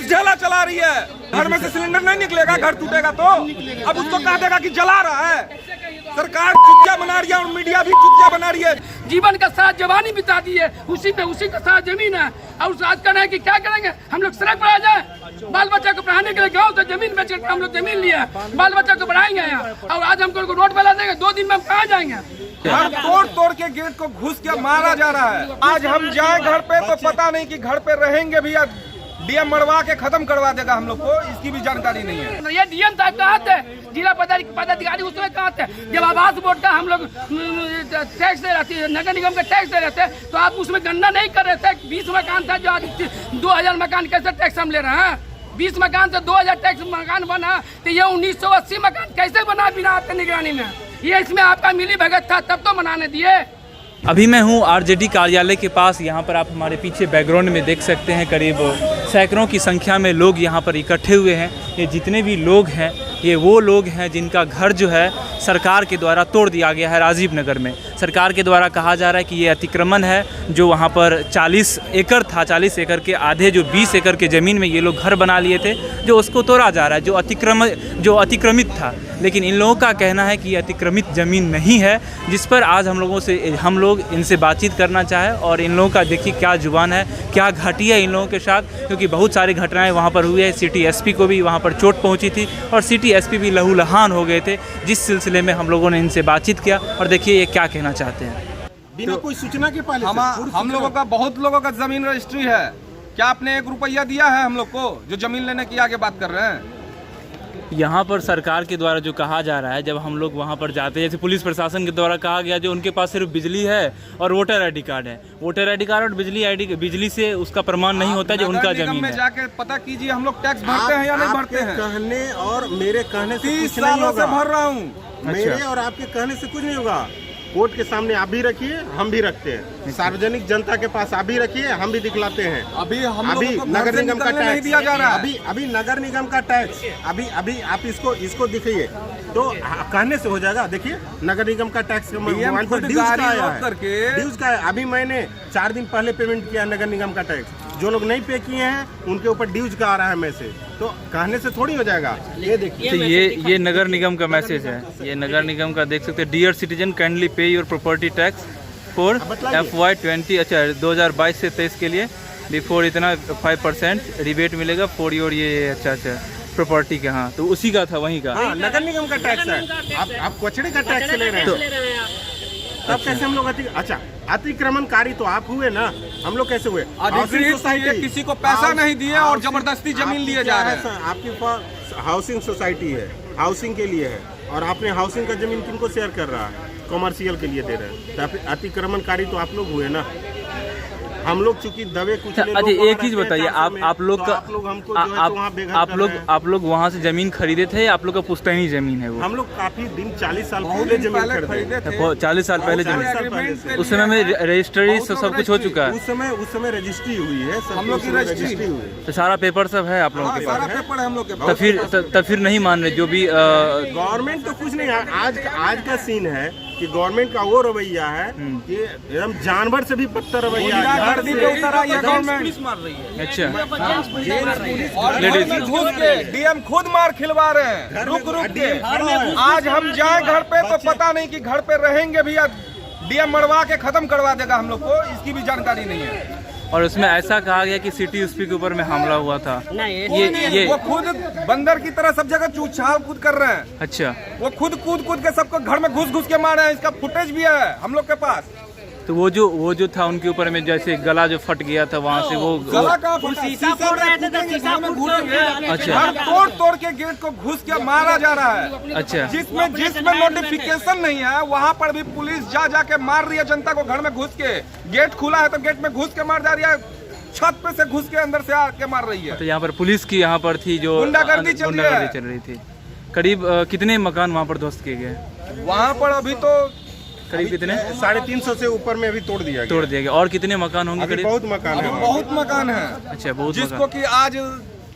Police ढेला चला रही है, घर में से सिलेंडर नहीं निकलेगा, घर टूटेगा तो अब उसको कह देगा कि जला रहा है। सरकार चुतिया बना रही है और मीडिया भी चुतिया बना रही है। जीवन का साथ जवानी बिता दी है, उसी का साथ जमीन है। और उस आज कहना है कि क्या करेंगे, हम लोग सड़क पर आ जाए, बाल बच्चा को पढ़ाने के लिए गाँव तो जमीन बेच कर हम लोग जमीन लिया, बाल बच्चा को पढ़ाएंगे यहाँ, और आज हमको रोड पर ला देंगे, 2 दिन में हम कहाँ जाएंगे। घर तोड़ के गेट को घुस के मारा जा रहा है। आज हम जाए घर पे तो पता नहीं कि घर पे रहेंगे भी या डीएम मरवा के खत्म करवा देगा हम लोग को, इसकी भी जानकारी नहीं है। ये डीएम साहब कहाँ थे, जिला पदाधिकारी उसमें कहाँ थे, जब आवास बोर्ड का हम लोग टैक्स दे रहे थे, नगर निगम का टैक्स दे रहे थे, तो आप उसमें गणना नहीं कर रहे थे। 20 मकान था, जो आज 2000 मकान कैसे टैक्स हम ले रहे हैं। 20 मकान से 2000 टैक्स मकान बना, तो ये 1980 मकान कैसे बना बिना आपके निगरानी में। ये इसमें आपका मिली भगत था, तब तो बनाने दिए। अभी मैं हूँ आरजेडी कार्यालय के पास। यहाँ पर आप हमारे पीछे बैकग्राउंड में देख सकते हैं, करीब सैकड़ों की संख्या में लोग यहाँ पर इकट्ठे हुए हैं। ये जितने भी लोग हैं, ये वो लोग हैं जिनका घर जो है सरकार के द्वारा तोड़ दिया गया है। राजीव नगर में सरकार के द्वारा कहा जा रहा है कि ये अतिक्रमण है, जो वहाँ पर 40 एकड़ था, 40 एकड़ के आधे जो 20 एकड़ के ज़मीन में ये लोग घर बना लिए थे, जो उसको तोड़ा जा रहा है, जो अतिक्रमित था। लेकिन इन लोगों का कहना है कि ये अतिक्रमित ज़मीन नहीं है, जिस पर आज हम लोग इनसे बातचीत करना चाहे। और इन लोगों का देखिए क्या जुबान है, क्या घटी है इन लोगों के साथ, क्योंकि बहुत सारी घटनाएं वहाँ पर हुई है। सिटी एसपी को भी वहाँ पर चोट पहुँची थी और सिटी एसपी भी लहूलुहान हो गए थे, जिस सिलसिले में हम लोगों ने इनसे बातचीत किया। और देखिए ये क्या कहना चाहते हैं। बिना कोई सूचना के पहले हम लोगों का, बहुत लोगों का जमीन रजिस्ट्री है। क्या आपने 1 रुपया दिया है हम लोग को, जो जमीन लेने की आगे बात कर रहे हैं। यहाँ पर सरकार के द्वारा जो कहा जा रहा है, जब हम लोग वहाँ पर जाते हैं, जैसे पुलिस प्रशासन के द्वारा कहा गया, जो उनके पास सिर्फ बिजली है और वोटर आईडी कार्ड है। वोटर आईडी कार्ड और बिजली से उसका प्रमाण नहीं होता जो उनका जमीन है। जाके पता कीजिए हम लोग टैक्स भरते हैं या नहीं भरते हैं। कहने और मेरे कहने से 30 सालों से भर रहा हूँ। मेरे और आपके कहने से कुछ नहीं होगा। कोर्ट के सामने आप भी रखिए, हम भी रखते हैं। सार्वजनिक जनता के पास आप भी रखिए, हम भी दिखलाते हैं। अभी नगर निगम का टैक्स दिया जा रहा है। अभी नगर निगम का टैक्स अभी आप इसको दिखाइए तो कहने से हो जाएगा। देखिए नगर निगम का टैक्स मोबाइल पर ड्यूज का है। अभी मैंने 4 दिन पहले पेमेंट किया नगर निगम का टैक्स। जो लोग नहीं पे किए हैं उनके ऊपर ड्यूज का आ रहा है मैसेज, तो कहने से थोड़ी हो जाएगा। ये देखिए, ये नगर निगम का मैसेज है। ये नगर निगम का देख सकते हैं। Dear citizen, kindly pay your property tax for FY20 2022 से 23 के लिए बिफोर इतना 5% रिबेट मिलेगा फॉर योर ये प्रॉपर्टी का। हाँ, तो उसी का था, वहीं का। हाँ, नगर निगम का टैक्स है। आप कचड़े का टैक्स ले रहे हैं, तब कैसे हम लोग अतिक्रमणकारी तो आप हुए ना, हम लोग कैसे हुए? सोसाइटी किसी को पैसा नहीं दिए और जबरदस्ती जमीन लिए जा रहे हैं। आपके पास हाउसिंग सोसाइटी है, हाउसिंग के लिए है, और आपने हाउसिंग का जमीन किनको शेयर कर रहा है? कमर्शियल के लिए दे रहे हैं, तो अतिक्रमणकारी तो आप लोग हुए ना। हम लोग चूंकि दबे कुछ अच्छा, एक चीज बताइए, आप लोग वहाँ से जमीन खरीदे थे, आप लोग का पुश्तैनी जमीन है वो? हम लोग काफी दिन 40 साल पहले जमीन खरीदे थे। 40 साल पहले जमीन, उस समय में रजिस्ट्री सब कुछ हो चुका है। उस समय रजिस्ट्री हुई है, हम लोग की रजिस्ट्री हुई, तो सारा पेपर सब है आप लोगों के पास? सारा पेपर है हम लोग के पास। तो फिर नहीं मान रहे जो भी गवर्नमेंट तो कुछ नहीं। आज का सीन है कि गवर्नमेंट का वो रवैया है कि एकदम जानवर से भी बदतर रवैया है। पुलिस मार रही है। अच्छा, डीएम खुद मार खिलवा रहे हैं रुक के। आज हम जाए घर पे तो पता नहीं कि घर पे रहेंगे भी या डीएम मरवा के खत्म करवा देगा हम लोग को, इसकी भी जानकारी नहीं है। और उसमें ऐसा कहा गया कि सिटी एसपी के ऊपर में हमला हुआ था। ये वो खुद बंदर की तरह सब जगह उछाल कूद कर रहे हैं। अच्छा, वो खुद कूद के सबको घर में घुस के मारे हैं। इसका फुटेज भी है हम लोग के पास। तो वो जो था उनके ऊपर में, जैसे गला जो फट गया था वहाँ से, वो गला का तोड़ के गेट को घुस के मारा जा रहा है। अच्छा, जिसमें नोटिफिकेशन नहीं है वहाँ पर भी पुलिस जा मार रही है जनता को घर में घुस के। गेट खुला है तो गेट में घुस के मार जा रही है, छत पे से घुस के अंदर से आके मार रही है। तो यहाँ पर पुलिस की यहाँ पर थी जो गुंडागर्दी चल रही थी। करीब कितने मकान वहाँ पर ध्वस्त किए गए? वहाँ पर अभी तो करीब कितने? 350 से ऊपर में अभी तोड़ दिया गया। और कितने मकान होंगे? करीब बहुत मकान है। अच्छा, बहुत। जिसको कि आज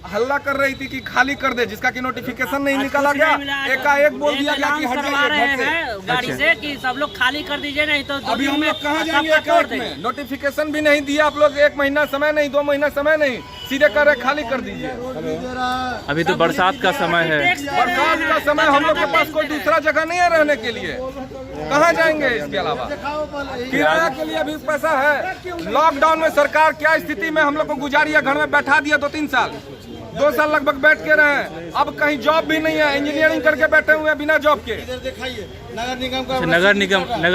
हल्ला कर रही थी कि खाली कर दे, जिसका कि नोटिफिकेशन नहीं निकाला गया, एकाएक बोल दिया गया कि हट जाइए गाड़ी से कि सब लोग खाली कर दीजिए, नहीं तो अभी हम लोग कहाँ जाएंगे? नोटिफिकेशन भी नहीं दिया आप लोग, 1 महीना समय नहीं, 2 महीना समय नहीं, सीधे कर रहे खाली कर दीजिए। अभी तो बरसात का समय है, बरसात का समय, हम लोग के पास कोई दूसरा जगह नहीं है रहने के लिए, कहाँ जाएंगे? इसके अलावा किराया के लिए भी पैसा है। लॉकडाउन में सरकार क्या स्थिति में हम लोग को गुजारी है, घर में बैठा दिया 2-3 साल, 2 साल लगभग बैठ के रहे। अब कहीं जॉब भी नहीं है, इंजीनियरिंग करके बैठे हुए हैं बिना जॉब के। नगर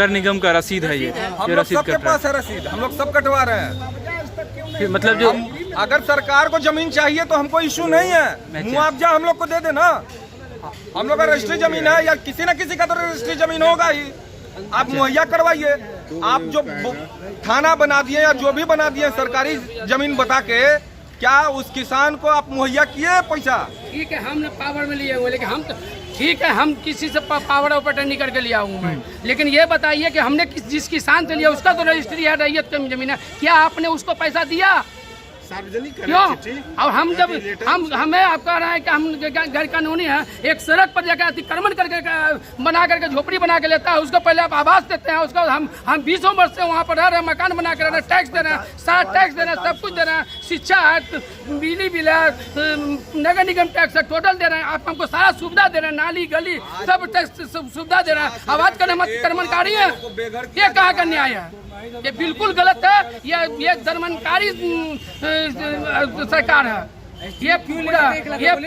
निगम का रसीद है ये, हम जो लोग रसीद सबके कट रहा पास है रसीद, हम लोग सब कटवा रहे हैं। है। फिर मतलब जो अगर सरकार को जमीन चाहिए तो हमको इशू नहीं है, मुआवजा हम लोग को दे देना। हम लोग का रजिस्ट्री जमीन है या किसी न किसी का तो रजिस्ट्री जमीन होगा ही, आप मुहैया करवाइए। आप जो थाना बना दिए या जो भी बना दिए सरकारी जमीन बता के, क्या उस किसान को आप मुहैया किए पैसा? ठीक है, हमने पावर में लिए हुए, लेकिन हम तो ठीक है, हम किसी से पावर ऑपरेटर नहीं करके लिया हूँ मैं, लेकिन ये बताइए कि हमने जिस किसान से लिया उसका तो रजिस्ट्री है, रैयत की जमीन है, क्या आपने उसको पैसा दिया? सार्वजनिक क्यों? और हम जब हमें आप कह रहे हैं कि हम गैर कानूनी है, एक सड़क पर जाकर अतिक्रमण करके बना करके झोपड़ी बना के लेता है, उसको पहले आप आवास देते हैं, उसको हम 20 वर्ष से वहाँ पर रह रहे हैं, मकान बना के रह रहे हैं, टैक्स दे रहे हैं, सारा टैक्स दे रहे हैं, सब कुछ दे रहे हैं, शिक्षा है, बिजली बिल है, नगर निगम टैक्स है, टोटल दे रहे हैं। आप हमको सारा सुविधा दे रहे हैं, नाली गली सब टैक्स सुविधा दे रहे हैं, आवाज करने में अतिक्रमणकारी है। ये कहाँ का न्याय है? ये बिल्कुल गलत है, ये दमनकारी सरकार है। ये पूरा ये आप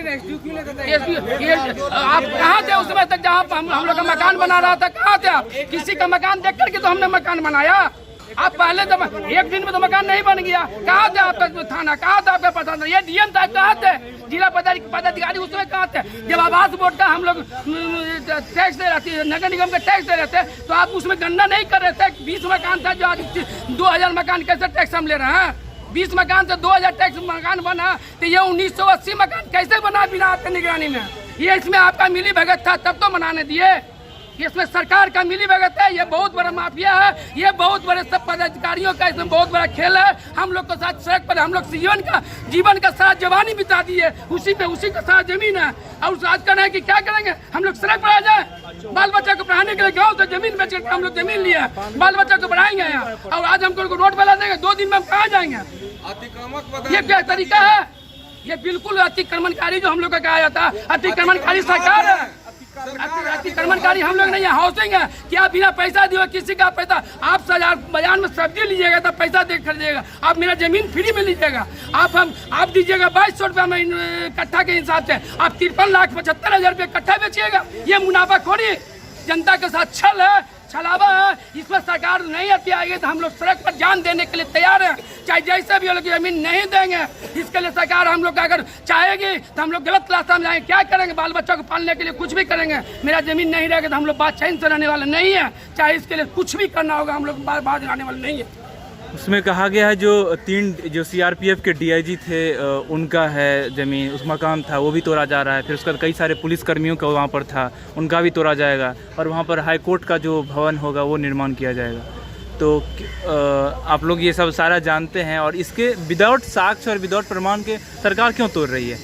कहाँ थे उस समय तक जहाँ हम लोग का मकान बना रहा था? कहाँ थे आप? किसी का मकान देख करके तो हमने मकान बनाया। आप पहले तो एक दिन में तो मकान नहीं बन गया। कहाँ थे आपका थाना, कहाँ था आपका प्रधान, ये डीएम साहब कहाँ थे, जिला पदाधिकारी उस समय कहाँ थे? जब आवास बोर्ड का हम लोग टैक्स दे रहे थे, नगर निगम का टैक्स दे रहे थे, तो आप उसमें गणना नहीं कर रहे थे। 20 मकान था, जो आज 2000 मकान कैसे टैक्स हम ले रहे हैं? 20 मकान से 2000 टैक्स मकान बना, तो ये 1980 मकान कैसे बना बिना आपकी निगरानी में? ये इसमें आपका मिली भगत था तब तो बनाने दिए। इसमें सरकार का मिली भगत है, ये बहुत बड़ा माफिया है, ये बहुत बड़े सब पदाधिकारियों का इसमें बहुत बड़ा खेल है। हम लोग को साथ सड़क पर हम लोग जीवन का सारा जवानी बिता दिए, उसी का सारा जमीन है। और आज कहना है कि क्या करेंगे, हम लोग सड़क पर आ जाए? बाल बच्चा को पढ़ाने के लिए गाँव से जमीन बेच करके हम लोग जमीन लिए, बाल बच्चा को पढ़ाएंगे यहाँ, और आज हमको रोड पर ला देंगे, 2 दिन में हम कहाँ जाएंगे? ये क्या तरीका है? ये बिल्कुल अतिक्रमणकारी जो हम लोग का कहा जाता है, अतिक्रमणकारी सरकार है। अतिक्रमणकारी हम लोग नहीं है, हाउसिंग है। क्या बिना पैसा दिए किसी का पैसा? आप बाजार में सब्जी लीजिएगा तो पैसा दे खरीदिएगा, आप मेरा जमीन फ्री में लीजिएगा। आप दीजिएगा 2200 रुपया में कट्ठा के हिसाब से, आप 53,75,000 रुपये कट्ठा बेचिएगा। ये मुनाफाखोरी जनता के साथ छल है, छलावा है। इसमें सरकार नहीं आती आएगी तो हम लोग सड़क पर जान देने के लिए तैयार हैं, चाहे जैसे भी लोग जमीन नहीं देंगे। इसके लिए सरकार हम लोग अगर चाहेगी तो हम लोग गलत रास्ता में जाएंगे। क्या करेंगे? बाल बच्चों को पालने के लिए कुछ भी करेंगे। मेरा जमीन नहीं रहेगा तो हम लोग बात चैन से रहने वाले नहीं है, चाहे इसके लिए कुछ भी करना होगा, हम लोग बात आने वाले नहीं है। उसमें कहा गया है जो सीआरपीएफ के डीआईजी थे उनका है ज़मीन, उस मकान था वो भी तोड़ा जा रहा है। फिर उसका कई सारे पुलिस कर्मियों का वहाँ पर था, उनका भी तोड़ा जाएगा। और वहाँ पर हाई कोर्ट का जो भवन होगा वो निर्माण किया जाएगा। तो आप लोग ये सब सारा जानते हैं, और इसके विदाउट साक्ष्य और विदाउट प्रमाण के सरकार क्यों तोड़ रही है?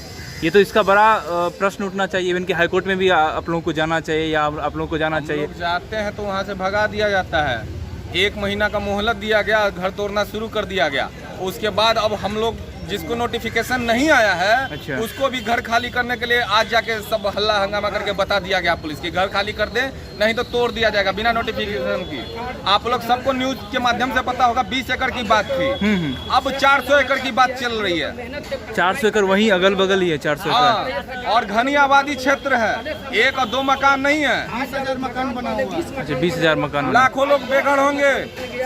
ये तो इसका बड़ा प्रश्न उठना चाहिए। इवन कि हाई कोर्ट में भी आप लोगों को जाना चाहिए, या आप लोगों को जाना चाहिए। जाते हैं तो वहाँ से भगा दिया जाता है। 1 महीना का मोहलत दिया गया, घर तोड़ना शुरू कर दिया गया। उसके बाद अब हम लोग जिसको नोटिफिकेशन नहीं आया है, अच्छा, उसको भी घर खाली करने के लिए आज जाके सब हल्ला हंगामा करके बता दिया गया पुलिस की घर खाली कर दे, नहीं तो तोड़ दिया जाएगा बिना नोटिफिकेशन की। आप लोग सबको न्यूज के माध्यम से पता होगा, 20 एकड़ की बात थी, अब 400 एकड़ की बात चल रही है। 400 एकड़ वहीं अगल बगल ही है, 400 एकड़। और घनी आबादी क्षेत्र है, 1 और 2 मकान नहीं है, 20,000 मकान बना हुआ है। अच्छा, 20,000 मकान। लाखों लोग बेघर होंगे।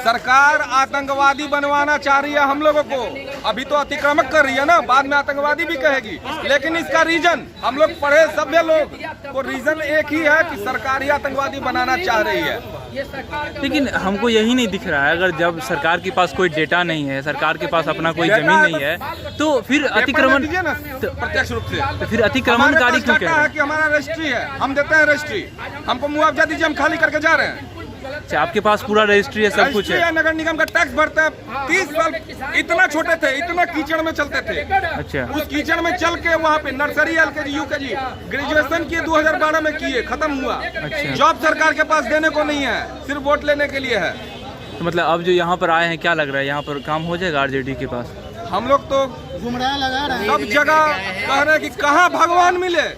सरकार आतंकवादी बनवाना चाह रही है हम लोगों को। अभी तो अतिक्रमक कर रही है ना, बाद में आतंकवादी भी कहेगी। लेकिन इसका रीजन हम लोग पढ़े सभ्य लोग को रीजन एक ही है कि सरकार ही आतंकवादी बनाना चाह रही है। लेकिन हमको यही नहीं दिख रहा है, अगर जब सरकार के पास कोई डेटा नहीं है, सरकार के पास अपना कोई जमीन नहीं है, तो फिर अतिक्रमण प्रत्यक्ष रूप से तो फिर अतिक्रमणकारी क्यों कह रहे हैं? कि हमारा रजिस्ट्री है, हम देते हैं रजिस्ट्री, हमको मुआवजा दीजिए, हम खाली करके जा रहे हैं। अच्छा, आपके पास पूरा रजिस्ट्री है, सब कुछ है। नगर निगम का टैक्स भरते हैं। 30 साल इतना छोटे थे, इतना कीचड़ में चलते थे। अच्छा, उस कीचड़ में चल के वहाँ पे नर्सरी, LKG, UKG ग्रेजुएशन किए, 2012 में किए, खत्म हुआ। अच्छा, जॉब सरकार के पास देने को नहीं है, सिर्फ वोट लेने के लिए है। तो मतलब अब जो यहाँ पर आए हैं, क्या लग रहा है यहाँ पर काम हो जाएगा आरजेडी के पास? हम लोग तो गुमराह लगा रहे हैं। सब जगह कह रहे हैं कि कहाँ भगवान मिले,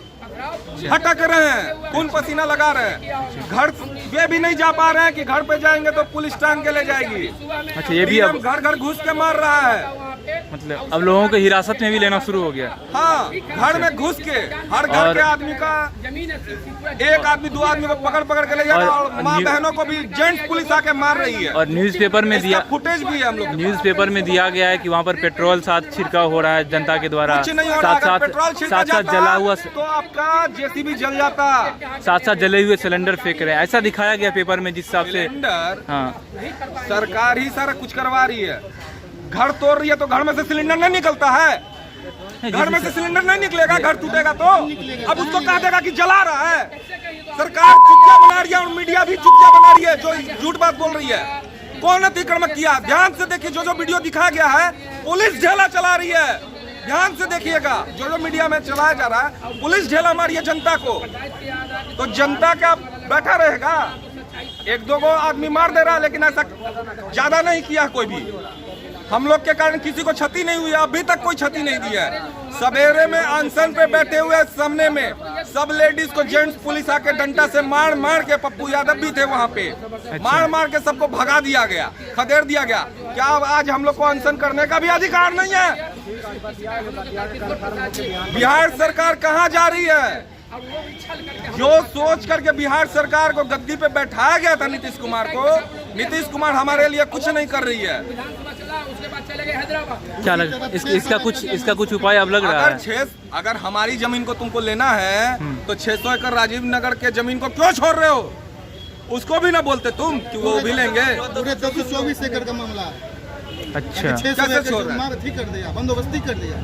भटक रहे हैं, खून पसीना लगा रहे हैं। घर वे भी नहीं जा पा रहे हैं कि घर पे जाएंगे तो पुलिस टांग के ले जाएगी। अच्छा, ये भी अब घर घर घुस के मार रहा है, मतलब अब लोगों को हिरासत में भी लेना शुरू हो गया। हाँ, घर में घुस के हर घर के आदमी का एक आदमी दो आदमी को पकड़ पकड़ के ले जा रहा है और माँ बहनों को भी जेंट्स पुलिस आके मार रही है। और न्यूज़पेपर में दिया फुटेज भी है हम लोग, न्यूज़पेपर में दिया गया है कि वहाँ पर पेट्रोल साथ छिड़काव हो रहा है जनता के द्वारा, कुछ नहीं हो रहा। अगर पेट्रोल छिड़का साथ जाता जला हुआ, तो आपका जेसीबी जल जाता, साथ जले हुए सिलेंडर फेंक रहे हैं, ऐसा दिखाया गया पेपर में, जिस हिसाब से। सिलेंडर हाँ, सरकार ही सारा कुछ करवा रही है। घर तोड़ रही है तो घर में से सिलेंडर नहीं निकलता है, घर में से सिलेंडर नहीं निकलेगा, घर टूटेगा तो अब उसको कह देगा कि जला रहा है। सरकार चुतिया बना रही है और मीडिया भी चुतिया बना रही है जो झूठ बात बोल रही है। कौन अतिक्रमण किया? ध्यान से देखिए, जो वीडियो दिखाया गया है, पुलिस ढेला चला रही है। ध्यान से देखिएगा, जो मीडिया में चलाया जा रहा है, पुलिस ढेला मारी है जनता को। तो जनता क्या बैठा रहेगा? एक दो को आदमी मार दे रहा है, लेकिन ऐसा ज्यादा नहीं किया कोई भी। हम लोग के कारण किसी को क्षति नहीं हुई, अभी तक कोई क्षति नहीं दी है। सवेरे में अनशन पे बैठे हुए सामने में सब लेडीज को जेंट्स पुलिस आके डंडा से मार मार के, पप्पू यादव भी थे वहाँ पे, मार मार के सबको भगा दिया गया, खदेड़ दिया गया। क्या आज हम लोग को अनशन करने का भी अधिकार नहीं है? बिहार सरकार कहाँ जा रही है? जो सोच करके बिहार सरकार को गद्दी पे बैठाया गया था नीतीश कुमार को, नीतीश कुमार हमारे लिए कुछ नहीं कर रही है। क्या लग इसका कुछ उपाय अब लग रहा है? अगर हमारी जमीन को तुमको लेना है तो 600 एकड़ राजीव नगर के जमीन को क्यों छोड़ रहे हो? उसको भी ना बोलते तुम कि वो भी लेंगे। पूरे 24 एकड़ का मामला है। अच्छा, 600 एकड़ कर दिया, बंदोबस्ती कर दिया।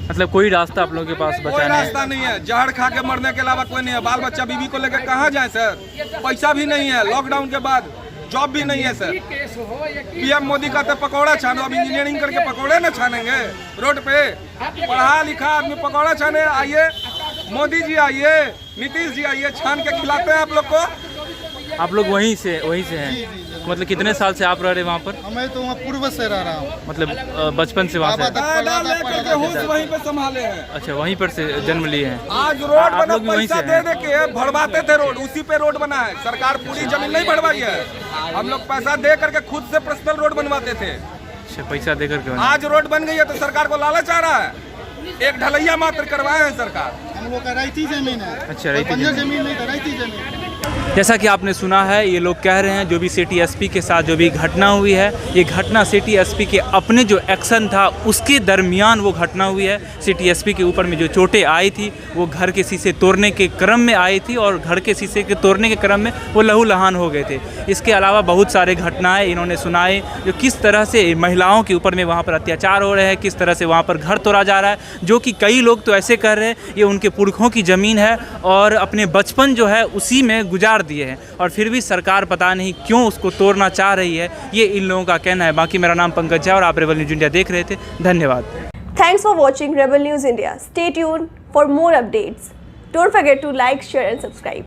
मतलब कोई रास्ता आप लोगों के पास बचा कोई नहीं? रास्ता नहीं है, जहर खा के मरने के अलावा कोई नहीं है। बाल बच्चा बीवी को लेकर कहाँ जाए सर? पैसा भी नहीं है, लॉकडाउन के बाद जॉब भी नहीं है सर। पीएम मोदी कहते पकौड़ा छानो, अब इंजीनियरिंग करके पकौड़े न छानेंगे रोड पे? पढ़ा लिखा आदमी पकौड़ा छाने आइए, मोदी जी आइए, नीतीश जी आइए, छान के खिलाते हैं आप लोग को। आप लोग वहीं से हैं? मतलब कितने साल से आप रह रहे वहाँ पर? मैं तो वहाँ पूर्व से रह रहा हूँ, मतलब बचपन से वहाँ से? वहीं पे संभाले हैं। अच्छा, वहीं पर से जन्म लिए हैं। आज रोड बना, पैसा दे दे के भरवाते थे रोड, उसी पे रोड बना है। सरकार पूरी जमीन नहीं भरवाई है, हम लोग पैसा दे करके खुद से पर्सनल रोड बनवाते थे। अच्छा, पैसा दे करके आज रोड बन गई है तो सरकार को लालच आ रहा है। एक ढलैया मात्र करवाए हैं सरकार। हम लोग का रैयती जमीन है। अच्छा, रैयती जमीन नहीं था, रैयती जमीन। जैसा कि आपने सुना है, ये लोग कह रहे हैं जो भी सिटी एसपी के साथ जो भी घटना हुई है, ये घटना सिटी एसपी के अपने जो एक्शन था उसके दरमियान वो घटना हुई है। सिटी एसपी के ऊपर में जो चोटें आई थी वो घर के शीशे तोड़ने के क्रम में आई थी और घर के शीशे के तोड़ने के क्रम में वो लहूलुहान हो गए थे। इसके अलावा बहुत सारे घटनाएं इन्होंने सुनाई जो किस तरह से महिलाओं के ऊपर में वहाँ पर अत्याचार हो रहे हैं, किस तरह से वहाँ पर घर तोड़ा जा रहा है, जो कि कई लोग तो ऐसे कर रहे हैं ये उनके पुरखों की ज़मीन है और अपने बचपन जो है उसी में गुजार दिए हैं और फिर भी सरकार पता नहीं क्यों उसको तोड़ना चाह रही है, ये इन लोगों का कहना है। बाकी मेरा नाम पंकज है और आप रेबल न्यूज़ इंडिया देख रहे थे। धन्यवाद। Thanks for watching Rebel News India. Stay tuned for more updates. Don't forget to like, share and subscribe.